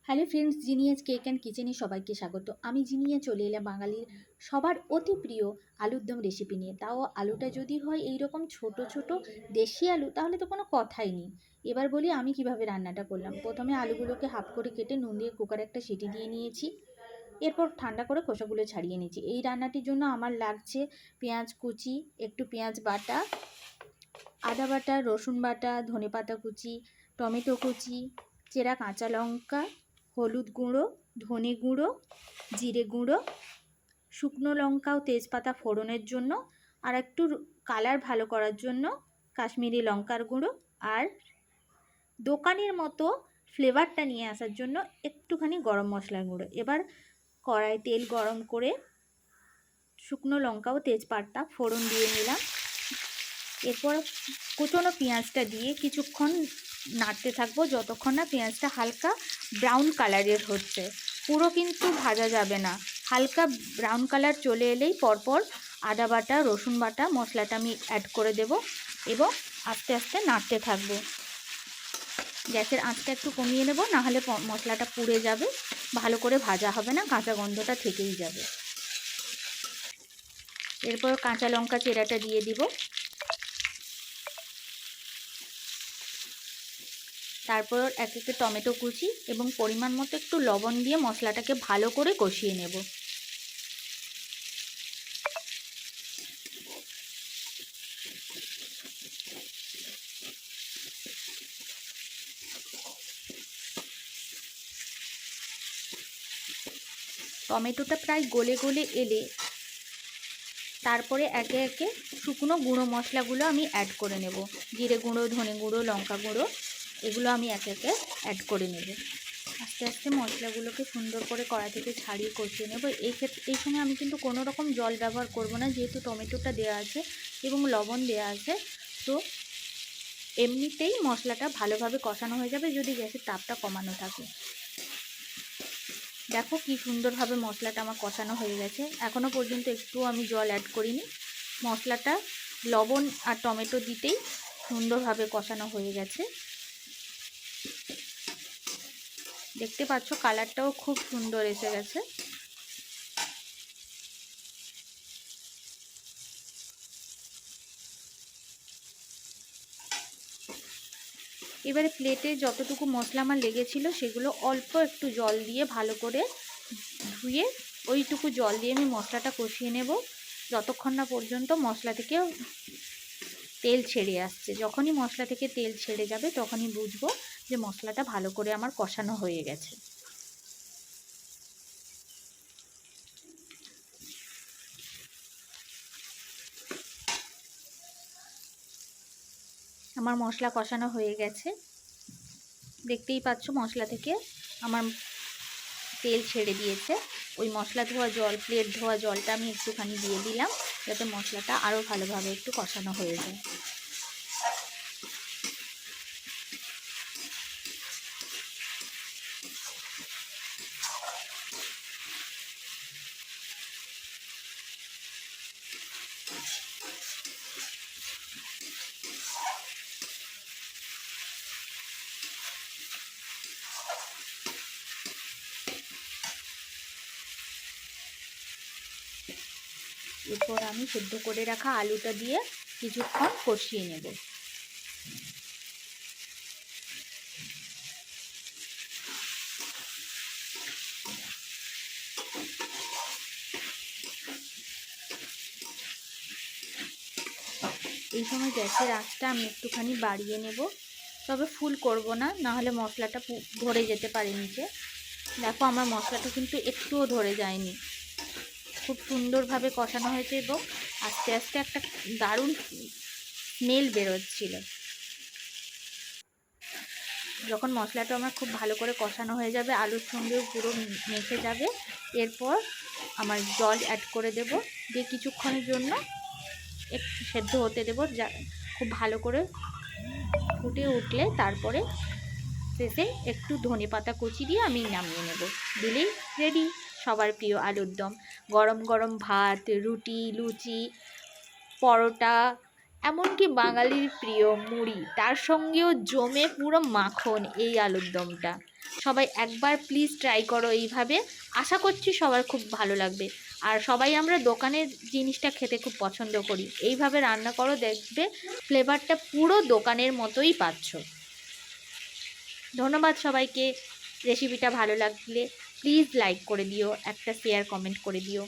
Hello friends, genius cake and কিচেনে সবাইকে স্বাগত। আমি জিনিয়া চলে এলাম বাঙালির সবার অতি প্রিয় আলুর দম রেসিপি নিয়ে। তাও আলুটা যদি হয় এই রকম ছোট ছোট দেশি আলু, তাহলে তো কোনো কথাই নেই। এবার বলি আমি কিভাবে রান্নাটা করলাম। প্রথমে আলুগুলোকে হাফ করে কেটে নুন দিয়ে কুকারে একটা সিটি দিয়ে নিয়েছি। এরপর ঠান্ডা করে খোসাগুলো ছাড়িয়ে নিয়েছি। এই রান্নাটির জন্য আমার লাগছে পেঁয়াজ কুচি, একটু পেঁয়াজ বাটা, আদা বাটা, রসুন বাটা, ধনেপাতা কুচি, টমেটো কুচি, চেরা কাঁচা লঙ্কা, হলুদ গুঁড়ো, ধনে গুঁড়ো, জিরে গুঁড়ো, শুকনো লঙ্কা ও তেজপাতা ফোড়নের জন্য, আর একটু কালার ভালো করার জন্য কাশ্মীরি লঙ্কার গুঁড়ো, আর দোকানের মতো ফ্লেভারটা নিয়ে আসার জন্য একটুখানি গরম মশলার গুঁড়ো। এবার কড়াই তেল গরম করে শুকনো লঙ্কা ও তেজপাতা ফোড়ন দিয়ে নিলাম। এরপর কুচনো পেঁয়াজটা দিয়ে কিছুক্ষণ নাড়তে থাকবো যতক্ষণ না পেঁয়াজটা হালকা ব্রাউন কালারের হচ্ছে। পুরো কিন্তু ভাজা যাবে না, হালকা ব্রাউন কালার চলে এলেই পরপর আদা বাটা, রসুন বাটা মশলাটা আমি অ্যাড করে দেব এবং আস্তে আস্তে নাড়তে থাকবো। গ্যাসের আঁচটা একটু কমিয়ে নেব, নাহলে মশলাটা পুড়ে যাবে, ভালো করে ভাজা হবে না, কাঁচা গন্ধটা থেকেই যাবে। এরপর কাঁচা লঙ্কা চেরাটা দিয়ে দিব। তারপর এক একে টমেটো কুচি এবং পরিমাণ মতো একটু লবণ দিয়ে মশলাটাকে ভালো করে কষিয়ে নেব। টমেটোটা প্রায় গলে গলে এলে তারপরে একে একে শুকনো গুঁড়ো মশলাগুলো আমি অ্যাড করে নেব। জিরে গুঁড়ো, ধনে গুঁড়ো, লঙ্কা গুঁড়ো, এগুলো আমি একে একে অ্যাড করে নেব। আস্তে আস্তে মশলাগুলোকে সুন্দর করে কড়া থেকে ছাড়িয়ে কষিয়ে নেব। এই সময় আমি কিন্তু কোনো রকম জল ব্যবহার করব না, যেহেতু টমেটোটা দেওয়া আছে এবং লবণ দেওয়া আছে। তো এমনিতেই মশলাটা ভালোভাবে কষানো হয়ে যাবে যদি গ্যাসের তাপটা কমানো থাকে। দেখো কি সুন্দরভাবে মশলাটা আমার কষানো হয়ে গেছে। এখনও পর্যন্ত একটু আমি জল অ্যাড করিনি। মশলাটা লবণ আর টমেটো দিতেই সুন্দরভাবে কষানো হয়ে গেছে। দেখতে পাচ্ছ কালারটাও খুব সুন্দর এসে গেছে। এবারে প্লেটে যতটুকু মশলা আমার লেগেছিল সেগুলো অল্প একটু জল দিয়ে ভালো করে ধুয়ে ওইটুকু জল দিয়ে আমি মশলাটা কষিয়ে নেব যতক্ষণ না পর্যন্ত মশলা থেকে তেল ছেড়ে আসছে। যখনই মশলা থেকে তেল ছেড়ে যাবে তখনই বুঝবো যে মশলাটা ভালো করে আমার কষানো হয়ে গেছে। আমার মশলা কষানো হয়ে গেছে, দেখতেই পাচ্ছ মশলা থেকে আমার তেল ছেড়ে দিয়েছে। ওই মশলা ধোয়া জল, প্লেট ধোয়া জলটা আমি একটুখানি দিয়ে দিলাম যাতে মশলাটা আরও ভালোভাবে একটু কষানো হয়ে যায়। এরপর আমি সেদ্ধ করে রাখা আলুটা দিয়ে কিছুক্ষণ কষিয়ে নেব। এই সময় গ্যাসের আঁচটা আমি একটুখানি বাড়িয়ে নেব, তবে ফুল করব না, নাহলে মশলাটা ধরে যেতে পারে নিচে। দেখো আমার মশলাটা কিন্তু একটুও ধরে যায়নি, খুব সুন্দরভাবে কষানো হয়েছে এবং আস্তে আস্তে একটা দারুণ স্মেল বেরোচ্ছিল। যখন মশলাটা আমার খুব ভালো করে কষানো হয়ে যাবে, আলুর সঙ্গেও পুরো মেখে যাবে, এরপর আমার জল অ্যাড করে দেব, দিয়ে কিছুক্ষণের জন্য একটু সেদ্ধ হতে দেবো। যা খুব ভালো করে ফুটে উঠলে তারপরে শেষে একটু ধনেপাতা কুচি দিয়ে আমি নামিয়ে নেব। দিলেই রেডি সবার প্রিয় আলুর দম। গরম গরম ভাত, রুটি, লুচি, পরোটা এমনকি বাঙালির প্রিয় মুড়ি, তার সঙ্গেও জমে পুরো মাখন এই আলুর দমটা। সবাই একবার প্লিজ ট্রাই করো এইভাবে, আশা করছি সবার খুব ভালো লাগবে। আর সবাই আমরা দোকানের জিনিসটা খেতে খুব পছন্দ করি, এইভাবে রান্না করো, দেখবে ফ্লেভারটা পুরো দোকানের মতোই পাচ্ছ। ধন্যবাদ সবাইকে। রেসিপিটা ভালো লাগলে প্লিজ লাইক করে দিও, একটা শেয়ার কমেন্ট করে দিও।